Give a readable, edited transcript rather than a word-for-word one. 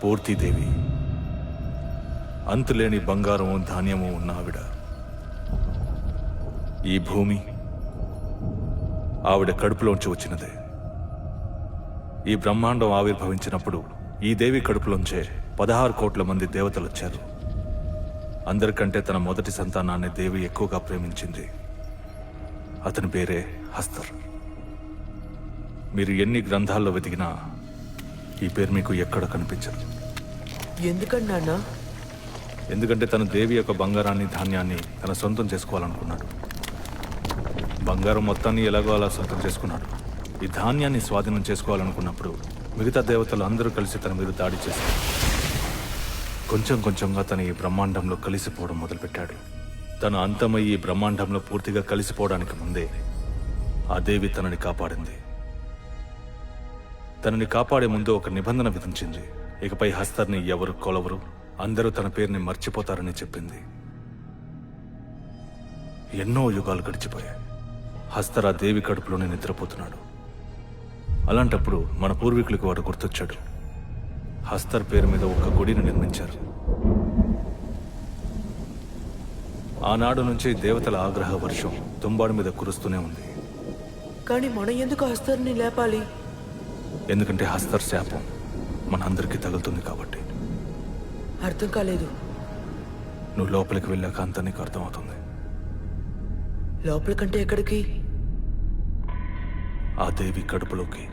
పూర్తిదేవి, అంతులేని బంగారము ధాన్యము ఉన్న ఆవిడ. ఈ భూమి ఆవిడ కడుపులోంచి వచ్చినదే. ఈ బ్రహ్మాండం ఆవిర్భవించినప్పుడు ఈ దేవి కడుపులోంచే 16 కోట్ల మంది దేవతలు వచ్చారు. అందరికంటే తన మొదటి సంతానాన్ని దేవి ఎక్కువగా ప్రేమించింది. అతని పేరే హస్తర్. మీరు ఎన్ని గ్రంథాల్లో వెతికినా ఈ పేరు మీకు ఎక్కడ కనిపించదు. ఎందుకండి నాన్న? ఎందుకంటే తన దేవి యొక్క బంగారాన్ని ధాన్యాన్ని తన సొంతం చేసుకోవాలనుకున్నాడు. బంగారం మొత్తాన్ని ఎలాగో అలా సొంతం చేసుకున్నాడు. ఈ ధాన్యాన్ని స్వాధీనం చేసుకోవాలనుకున్నప్పుడు మిగతా దేవతలు అందరూ కలిసి తన మీద దాడి చేశారు. కొంచెం కొంచెంగా తన ఈ బ్రహ్మాండంలో కలిసిపోవడం మొదలుపెట్టాడు. తన అంతమయ్యి ఈ బ్రహ్మాండంలో పూర్తిగా కలిసిపోవడానికి ముందే ఆ దేవి తనని కాపాడింది. తనని కాపాడే ముందు ఒక నిబంధన విధించింది. ఇకపై హస్తర్ని ఎవరు కొలవరు, అందరూ తన పేరుని మర్చిపోతారని చెప్పింది. ఎన్నో యుగాలు గడిచిపోయాయి. హస్తర్ ఆ దేవి కడుపులోనే నిద్రపోతున్నాడు. అలాంటప్పుడు మన పూర్వీకులకు వాడు గుర్తొచ్చాడు. హస్తర్ పేరు మీద ఒక గుడిని నిర్మించారు. ఆనాడు నుంచి దేవతల ఆగ్రహ వర్షం తుంబాడు మీద కురుస్తూనే ఉంది. కానీ మనం ఎందుకు హస్తర్ని లేపాలి? ఎందుకంటే హస్తర్ శాపం మనందరికీ తగులుతుంది కాబట్టి. అర్థం కాలేదు. నువ్వు లోపలికి వెళ్ళాక అంతా నీకు అర్థమవుతుంది. లోపలికంటే ఎక్కడికి? ఆ దేవి కడుపులోకి.